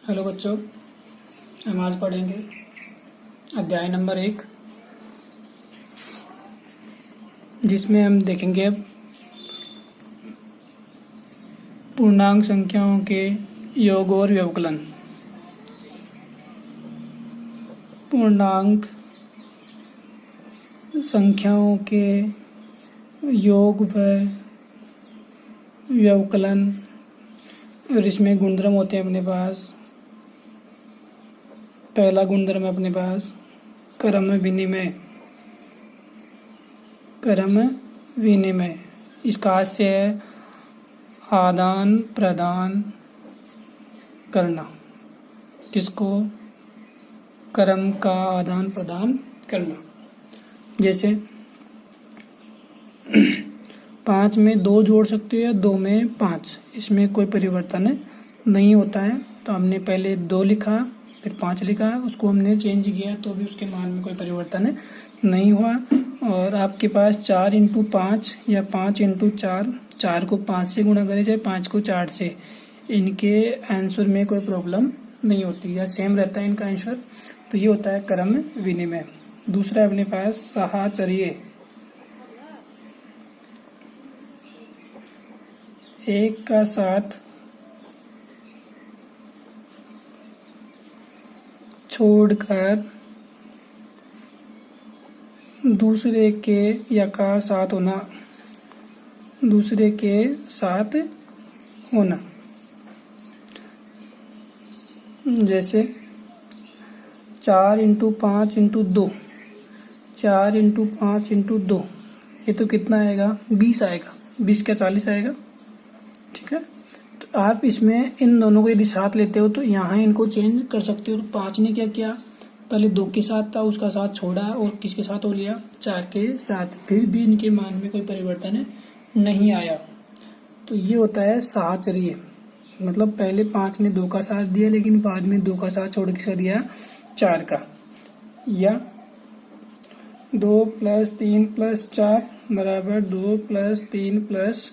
Hello बच्चों, हम आज पढ़ेंगे अध्याय नंबर 1, जिसमें हम देखेंगे पूर्णांक संख्याओं के योग और व्यवकलन। पूर्णांक संख्याओं के योग व व्यवकलन, और इसमें गुणधर्म होते हैं अपने पास। पहला गुणधर्म है अपने पास क्रम विनिमय। क्रम विनिमय इसका आशय है आदान प्रदान करना। किसको? क्रम का आदान प्रदान करना। जैसे 5 में 2 जोड़ सकते हो या 2 में 5, इसमें कोई परिवर्तन नहीं होता है। तो हमने पहले 2 लिखा, फिर 5 लिखा, उसको हमने चेंज किया तो भी उसके मान में कोई परिवर्तन नहीं हुआ। और आपके पास 4 × 5 या 5 × 4, 4 को 5 से गुणा करे चाहे 5 को 4 से, इनके आंसर में कोई प्रॉब्लम नहीं होती या सेम रहता है इनका आंसर। तो ये होता है क्रम विनिमय। दूसरा अपने पास साहचर्य। एक का साथ छोड़कर दूसरे के या का साथ होना, दूसरे के साथ होना। जैसे 4 × 5 × 2, 4 × 5 × 2, ये तो कितना आएगा? 20 आएगा। 20 क्या 40 आएगा। ठीक है, तो आप इसमें इन दोनों को यदि साथ लेते हो तो यहाँ इनको चेंज कर सकते हो। तो 5 ने क्या किया, पहले 2 के साथ था, उसका साथ छोड़ा और किसके साथ हो लिया? 4 के साथ। फिर भी इनके मान में कोई परिवर्तन नहीं आया। तो ये होता है साहचर्य। मतलब पहले 5 ने 2 का साथ दिया, लेकिन बाद में 2 का साथ छोड़ के दिया 4 का। या 2 + 3 + 4 बराबर 2 + 3 +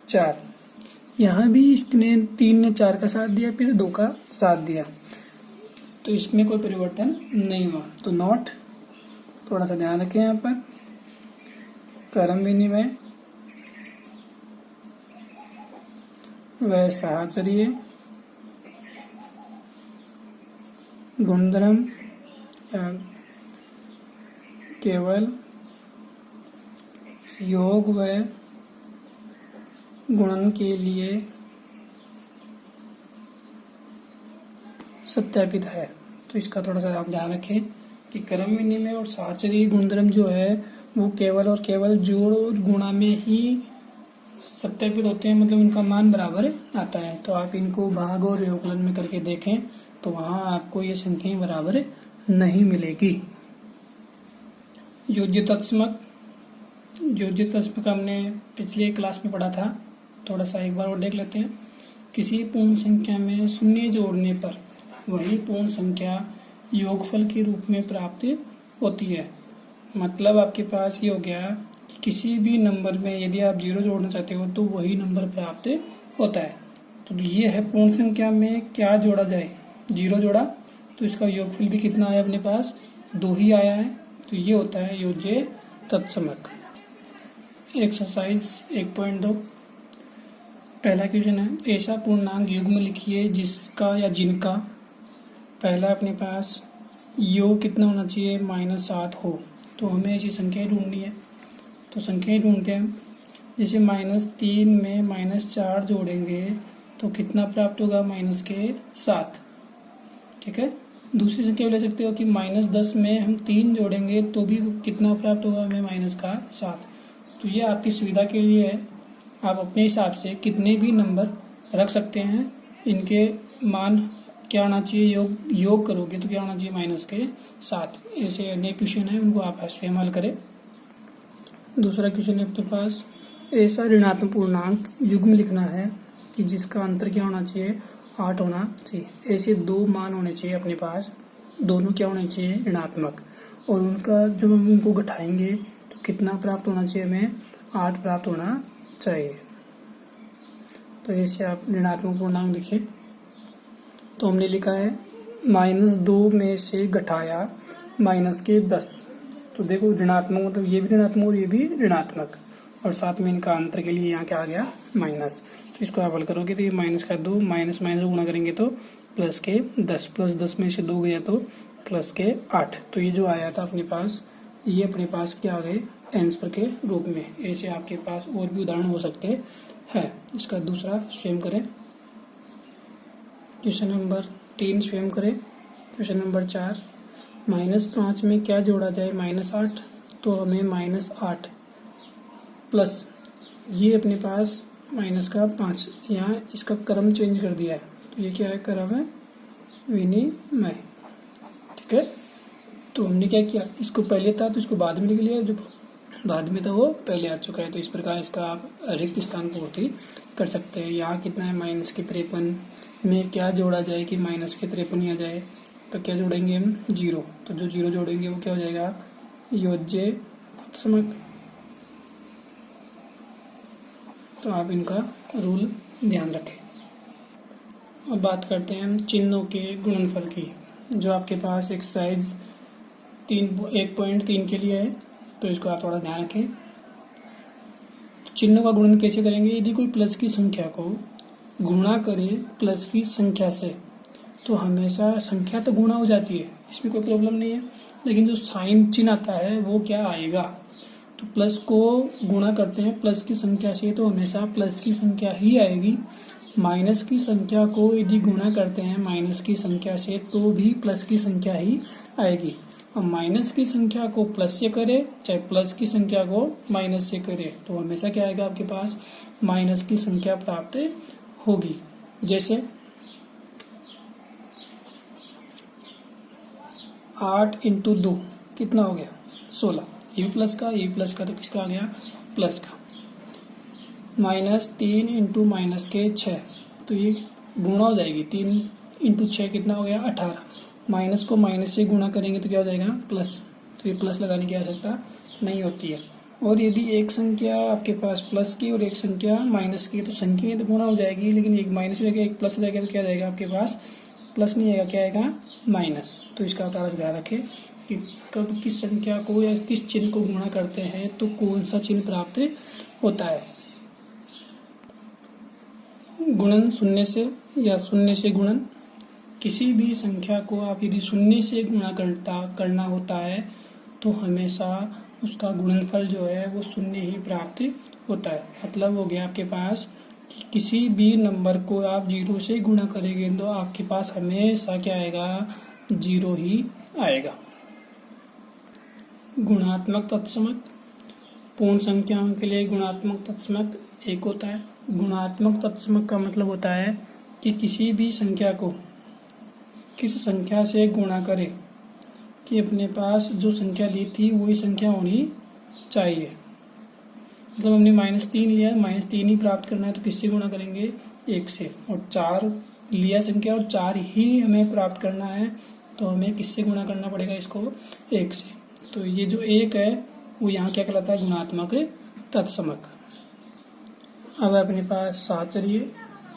4। यहाँ भी इसने 3 ने 4 का साथ दिया, फिर 2 का साथ दिया, तो इसमें कोई परिवर्तन नहीं हुआ। तो नोट थोड़ा सा ध्यान रखें यहाँ पर। क्रम विनिमय व साहचर्य, गुणधर्म या केवल योग व गुणन के लिए सत्यापित है। तो इसका थोड़ा सा आप ध्यान रखें कि क्रम विनिमय और साहचर्य गुणधर्म जो है वो केवल और केवल जोड़ और गुणा में ही सत्यापित होते हैं, मतलब उनका मान बराबर आता है। तो आप इनको भाग और व्यवकलन में करके देखें तो वहाँ आपको ये संख्याएं बराबर नहीं मिलेगी। योज्यतात्मक। योज्यतात्मक हमने पिछले क्लास में पढ़ा था, थोड़ा सा एक बार और देख लेते हैं। किसी पूर्ण संख्या में शून्य जोड़ने पर वही पूर्ण संख्या योगफल के रूप में प्राप्त होती है। मतलब आपके पास ये हो गया कि किसी भी नंबर में यदि आप 0 जोड़ना चाहते हो तो वही नंबर प्राप्त होता है। तो ये है पूर्ण संख्या में क्या जोड़ा जाए। 0 जोड़ा तो इसका योगफल भी कितना आया अपने पास? 2 ही आया है। तो ये होता है योज्य तत्समक। एक्सरसाइज 1.2 पहला क्वेश्चन है, ऐसा पूर्णांक युग्म लिखिए जिसका या जिनका पहला अपने पास योग कितना होना चाहिए? -7 हो। तो हमें ऐसी संख्याएं ढूंढनी है। तो संख्याएं ढूंढते हैं। जैसे -3 में -4 जोड़ेंगे तो कितना प्राप्त होगा? -7। ठीक है। दूसरी संख्या ले सकते हो कि -10 में हम 3 जोड़ेंगे तो भी कितना प्राप्त होगा? हमें -7। तो ये आपकी सुविधा के लिए है, आप अपने हिसाब से कितने भी नंबर रख सकते हैं। इनके मान क्या आना चाहिए? योग करोगे तो क्या आना चाहिए? -7। ऐसे अनेक क्वेश्चन है, उनको आप स्वयं हल करें। दूसरा क्वेश्चन है अपने पास, ऐसा ऋणात्मक पूर्णांक युग्म लिखना है कि जिसका अंतर क्या होना चाहिए? 8 होना चाहिए। ऐसे 2 मान होने चाहिए अपने पास, दोनों क्या होने चाहिए? ऋणात्मक। और उनका जब हम उनको घटाएंगे तो कितना प्राप्त होना चाहिए? हमें 8 प्राप्त होना चाहिए। तो ऐसे आप ऋणात्मक पूर्णांक लिखें। तो हमने लिखा है -2 में से घटाया -10। तो देखो ऋणात्मक मतलब ये भी ऋणात्मक और ये भी ऋणात्मक, और साथ में इनका अंतर के लिए यहाँ क्या आ गया माइनस। तो इसको आप हल करोगे तो ये -2 माइनस माइनस गुणा करेंगे तो +10, +10 में से 2 गया तो +8। तो ये जो आया था अपने पास, ये अपने पास क्या आ गए आंसर के रूप में। ऐसे आपके पास और भी उदाहरण हो सकते हैं। इसका दूसरा स्वयं करें। क्वेश्चन नंबर 3 स्वयं करें। क्वेश्चन नंबर 4, -5 में क्या जोड़ा जाए -8। तो हमें -8 प्लस ये अपने पास -5, यहाँ इसका क्रम चेंज कर दिया है। तो ये क्या है, क्रम है विनिमय। ठीक है, तो हमने क्या किया, इसको पहले था तो इसको बाद में लिख लिया, जो बाद में था वो पहले आ चुका है। तो इस प्रकार इसका आप रिक्त स्थान पूर्ति कर सकते हैं। यहाँ कितना है -53 में क्या जोड़ा जाए कि -53 आ जाए। तो क्या जोड़ेंगे हम 0। तो जो 0 जोड़ेंगे वो क्या हो जाएगा योज्य तत्समक। तो आप इनका रूल ध्यान रखें। अब बात करते हैं हम चिन्हों के गुणनफल की। जो आपके पास एक्सरसाइज 1.3 के लिए है, तो इसको आप थोड़ा ध्यान रखें। चिन्हों का गुणन कैसे करेंगे, यदि कोई प्लस की संख्या को गुणा करे प्लस की संख्या से, तो हमेशा संख्या तो गुणा हो जाती है, इसमें कोई प्रॉब्लम नहीं है, लेकिन जो साइन चिन्ह आता है वो क्या आएगा। तो प्लस को गुणा करते हैं प्लस की संख्या से तो हमेशा प्लस की संख्या ही आएगी। माइनस की संख्या को यदि गुणा करते हैं माइनस की संख्या से तो भी प्लस की संख्या ही आएगी। और माइनस की संख्या को प्लस से करे चाहे प्लस की संख्या को माइनस से करे, तो हमेशा क्या आएगा आपके पास माइनस की संख्या प्राप्त होगी। जैसे 8 × 2 कितना हो गया 16, ये भी प्लस का ये भी प्लस का, तो किसका आ गया प्लस का। -3 × -6, तो ये गुणा हो जाएगी। 3 × 6 कितना हो गया 18। माइनस को माइनस से गुणा करेंगे तो क्या हो जाएगा प्लस। तो ये प्लस लगाने की आवश्यकता नहीं होती है। और यदि एक संख्या आपके पास प्लस की और एक संख्या माइनस की, तो संख्या तो गुणा हो जाएगी, लेकिन एक माइनस रहेगा एक प्लस रहेगा, तो क्या जाएगा आपके पास प्लस नहीं आएगा, क्या आएगा माइनस। तो इसका थोड़ा ध्यान रखें कि कब किस संख्या को या किस चिन्ह को गुणा करते हैं तो कौन सा चिन्ह प्राप्त होता है। गुणन शून्य से या शून्य से गुणन, किसी भी संख्या को आप यदि शून्य से गुणा करना होता है तो हमेशा उसका गुणनफल जो है वो शून्य ही प्राप्त होता है। मतलब हो गया आपके पास कि किसी भी नंबर को आप 0 से गुणा करेंगे तो आपके पास हमेशा क्या आएगा 0 ही आएगा। गुणात्मक तत्समक, पूर्ण संख्याओं के लिए गुणात्मक तत्समक 1 होता है। गुणात्मक तत्समक का मतलब होता है कि किसी भी संख्या को किस संख्या से गुणा करें कि अपने पास जो संख्या ली थी वही संख्या होनी चाहिए। मतलब हमने -3 लिया, -3 ही प्राप्त करना है तो किससे गुणा करेंगे 1 से। और 4 लिया संख्या और 4 ही हमें प्राप्त करना है तो हमें किससे गुणा करना पड़ेगा इसको 1 से। तो ये जो 1 है वो यहाँ क्या कहलाता है गुणात्मक तत्समक। अब अपने पास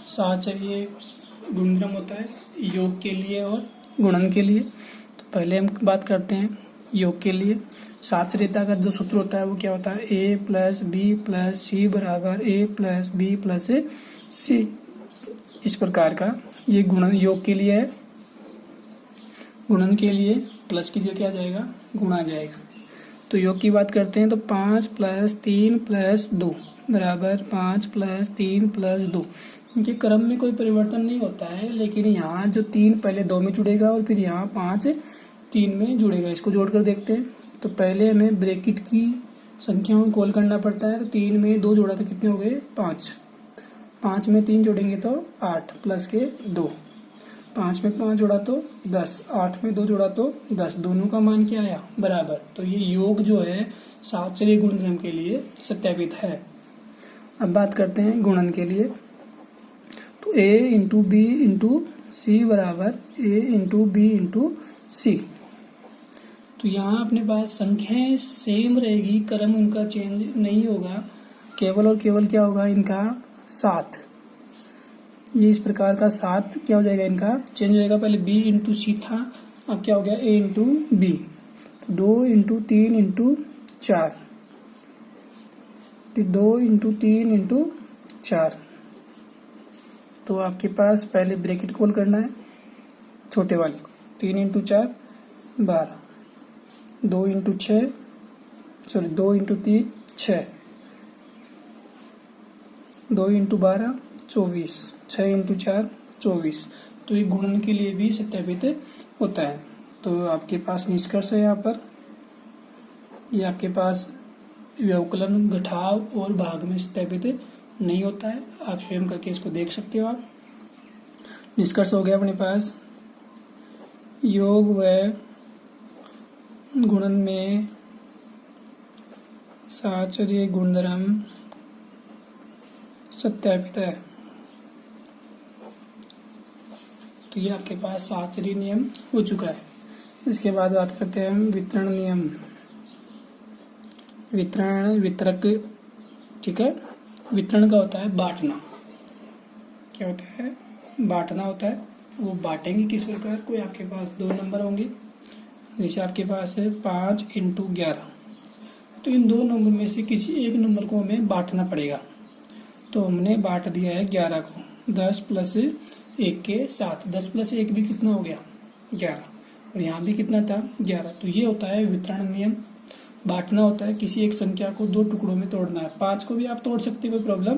साहचर्य गुणनफल होता है योग के लिए और गुणन के लिए। तो पहले हम बात करते हैं योग के लिए। साहचर्यता का जो सूत्र होता है वो क्या होता है a + b + c = a + b + c। इस प्रकार का ये गुणन योग के लिए है। गुणन के लिए प्लस की जगह क्या जाएगा गुणा जाएगा। तो योग की बात करते हैं तो 5 + 3 + 2 = 5 + 3 + 2। इनके क्रम में कोई परिवर्तन नहीं होता है, लेकिन यहाँ जो 3 पहले 2 में जुड़ेगा और फिर यहाँ 5 3 में जुड़ेगा। इसको जोड़कर देखते हैं। तो पहले हमें ब्रैकेट की संख्याओं को कॉल करना पड़ता है। तो 3 में 2 जोड़ा तो कितने हो गए 5, 5 में 3 जोड़ेंगे तो 8 प्लस के 2, 5 में 5 जोड़ा तो 10, 8 में 2 जोड़ा तो 10। दोनों का मान क्या आया बराबर। तो ये योग जो है साहचर्य गुणनफल के लिए सत्यापित है। अब बात करते हैं गुणन के लिए। तो a × b × c = a × b × c। तो यहाँ अपने पास संख्याएं सेम रहेगी, क्रम उनका चेंज नहीं होगा, केवल और केवल क्या होगा इनका साथ। ये इस प्रकार का 7 क्या हो जाएगा, इनका चेंज हो जाएगा। पहले b इंटू सी था, अब क्या हो गया a इंटू बी। तो 2 इंटू 3 इंटू 4, फिर 2 इंटू 3 इंटू 4। तो आपके पास पहले ब्रैकेट खोल करना है छोटे वाले को, 3 into 4 12, 2 into 6 sorry 2 into 3 6, 2 into 12 24, 6 into 4 24। तो ये गुणन के लिए भी सत्यापित होता है। तो आपके पास निष्कर्ष है यहाँ पर, ये आपके पास व्यवकलन घटाव और भाग में सत्यापित नहीं होता है। आप स्वयं करके इसको देख सकते हो। आप निष्कर्ष हो गया अपने पास, योग व गुणन में साहचर्य गुणधर्म सत्यापित है। तो ये आपके पास साहचर्य नियम हो चुका है। इसके बाद बात करते हैं हम वितरण नियम, वितरक, ठीक है। वितरण का होता है बांटना, क्या होता है, बांटना होता है। वो बांटेंगे किस प्रकार, कोई आपके पास 2 नंबर होंगे, जैसे आपके पास है 5 इंटू 11। तो इन 2 नंबर में से किसी एक नंबर को हमें बांटना पड़ेगा। तो हमने बांट दिया है 11 को, 10 प्लस 1 के 7, 10 प्लस 1 भी कितना हो गया 11, और यहाँ भी कितना था 11। तो ये होता है वितरण नियम। बांटना होता है किसी एक संख्या को 2 टुकड़ों में तोड़ना है। 5 को भी आप तोड़ सकते हो, कोई प्रॉब्लम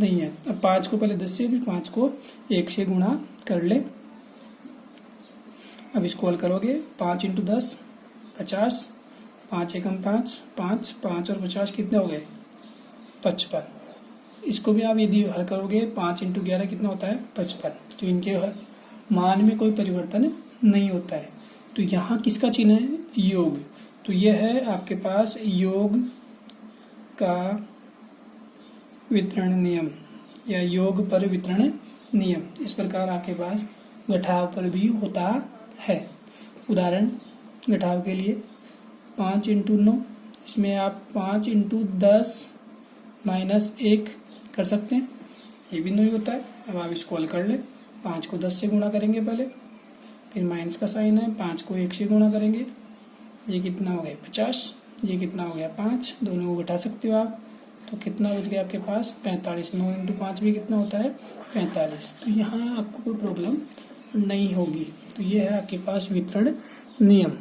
नहीं है। अब 5 को पहले 10 से, भी 5 को 1 से गुणा कर ले। अब इसको हल करोगे, 5 इंटू 10 50, 5 एकम 5, 5 और 50 कितने हो गए 55। इसको भी आप यदि हल करोगे, 5 इंटू 11 कितना होता है 55। तो इनके मान में कोई परिवर्तन नहीं होता है। तो यहाँ किसका चिन्ह है, योग। तो यह है आपके पास योग का वितरण नियम या योग पर वितरण नियम। इस प्रकार आपके पास घटाव पर भी होता है। उदाहरण घटाव के लिए 5 इंटू 9, इसमें आप 5 इंटू 10 माइनस 1 कर सकते हैं, ये भी नहीं होता है। अब आप इसको हल कर ले, 5 को 10 से गुणा करेंगे पहले, फिर माइनस का साइन है, 5 को 1 से गुणा करेंगे, ये कितना हो गया 50, ये कितना हो गया 5, दोनों को घटा सकते हो आप। तो कितना बच गया आपके पास 45, 9 इंटू 5 भी कितना होता है 45। तो यहाँ आपको कोई प्रॉब्लम नहीं होगी। तो ये है आपके पास वितरण नियम।